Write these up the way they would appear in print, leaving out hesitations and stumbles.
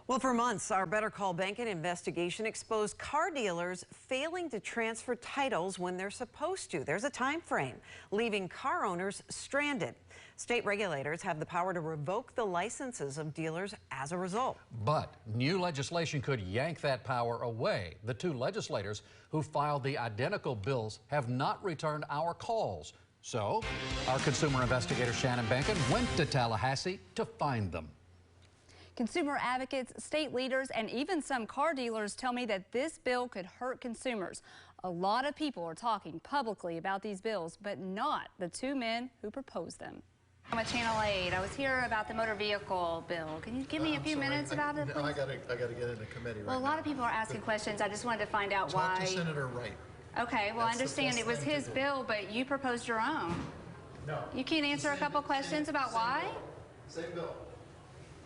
Well, for months, our Better Call Bankit investigation exposed car dealers failing to transfer titles when they're supposed to. There's a time frame, leaving car owners stranded. State regulators have the power to revoke the licenses of dealers as a result. But new legislation could yank that power away. The two legislators who filed the identical bills have not returned our calls. So our consumer investigator Shannon Bankin went to Tallahassee to find them. Consumer advocates, state leaders, and even some car dealers tell me that this bill could hurt consumers. A lot of people are talking publicly about these bills, but not the two men who proposed them. I'm at Channel 8. I was here about the motor vehicle bill. Can you give me a few minutes about it, please? No, I gotta get into committee right now. Well, a lot of people are asking questions. I just wanted to find out why. Talk to Senator Wright. Okay, well, I understand it was his bill, but you proposed your own. No. You can't answer a couple questions about why? Same bill.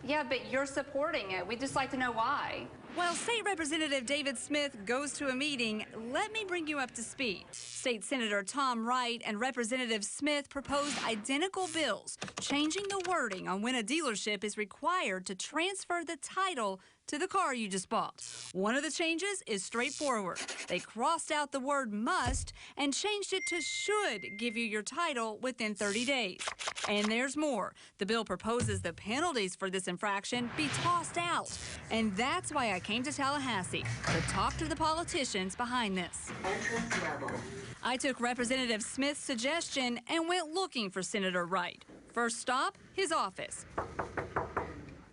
Yeah, but you're supporting it. We'd just like to know why. While State Representative David Smith goes to a meeting, let me bring you up to speed. State Senator Tom Wright and Representative Smith proposed identical bills, changing the wording on when a dealership is required to transfer the title to the car you just bought. One of the changes is straightforward. They crossed out the word must and changed it to should give you your title within 30 days. And there's more. The bill proposes the penalties for this infraction be tossed out. And that's why I came to Tallahassee to talk to the politicians behind this. I took Representative Smith's suggestion and went looking for Senator Wright. First stop, his office.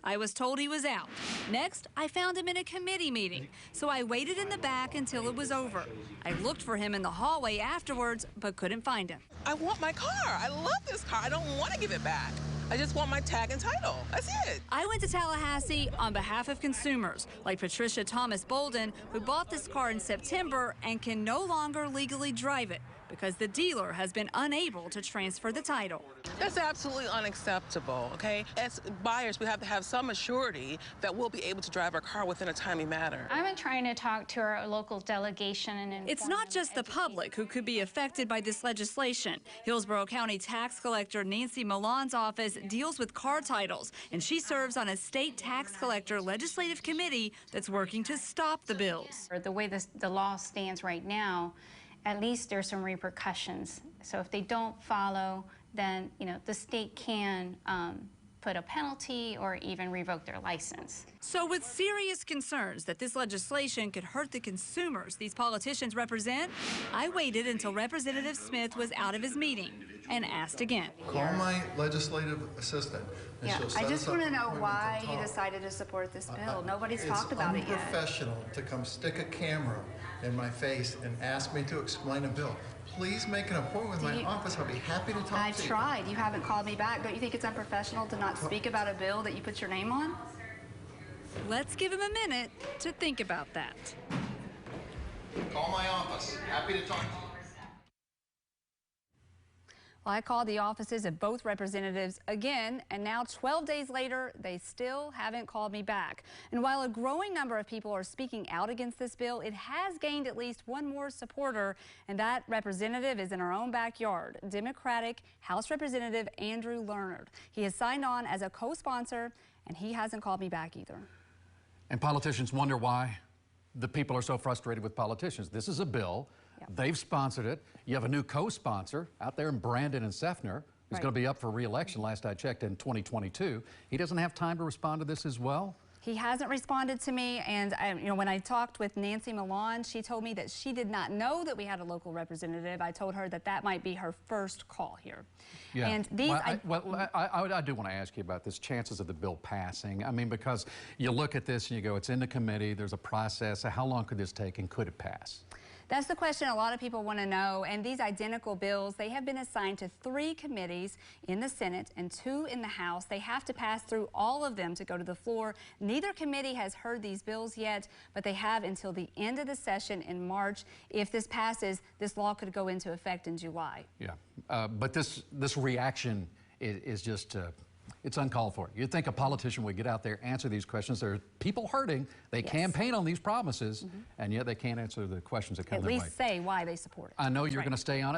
I was told he was out. Next, I found him in a committee meeting, so I waited in the back until it was over. I looked for him in the hallway afterwards, but couldn't find him. I want my car. I love this car. I don't want to give it back. I just want my tag and title. That's it. I went to Tallahassee on behalf of consumers, like Patricia Thomas Bolden, who bought this car in September and can no longer legally drive it because the dealer has been unable to transfer the title. That's absolutely unacceptable, okay? As buyers, we have to have some assurity that we'll be able to drive our car within a timely manner. I've been trying to talk to our local delegation and it's not just the public who could be affected by this legislation. Hillsborough County Tax Collector Nancy Milan's office deals with car titles, and she serves on a state tax collector legislative committee that's working to stop the bills. the way the law stands right now, at least there's some repercussions. So if they don't follow, then the state can put a penalty or even revoke their license. So with serious concerns that this legislation could hurt the consumers these politicians represent, I waited until Representative Smith was out of his meeting and asked again. Call my legislative assistant. And Yeah, she'll set I just us up want to an know appointment why to you talk. decided to support this bill. Nobody's talked about it yet. It's unprofessional to come stick a camera in my face and ask me to explain a bill. Please make an appointment with my office. I'll be happy to talk to you. I tried. You haven't called me back. Don't you think it's unprofessional to not speak about a bill that you put your name on? Let's give him a minute to think about that. Call my office. Happy to talk to you. Well, I called the offices of both representatives again, and now 12 days later, they still haven't called me back. And while a growing number of people are speaking out against this bill, it has gained at least one more supporter, and that representative is in our own backyard, Democratic House Representative Andrew Lerner. He has signed on as a co-sponsor, and he hasn't called me back either. And politicians wonder why the people are so frustrated with politicians. This is a bill. Yep. They've sponsored it. You have a new co-sponsor out there in Brandon and Seffner, who's going to be up for re-election, last I checked, in 2022. He doesn't have time to respond to this as well? He hasn't responded to me, and when I talked with Nancy Milan, she told me that she did not know that we had a local representative. I told her that that might be her first call here. Yeah. And these, I do want to ask you about this, chances of the bill passing. I mean, because you look at this and you go, it's in the committee, there's a process. How long could this take, and could it pass? That's the question a lot of people want to know. And these identical bills, they have been assigned to 3 committees in the Senate and 2 in the House. They have to pass through all of them to go to the floor. Neither committee has heard these bills yet, but they have until the end of the session in March. If this passes, this law could go into effect in July. Yeah, but this reaction is just... it's uncalled for. You'd think a politician would get out there, answer these questions. There are people hurting. They campaign on these promises, and yet they can't answer the questions that come their way. At least say why they support it. I know you're going to stay on it.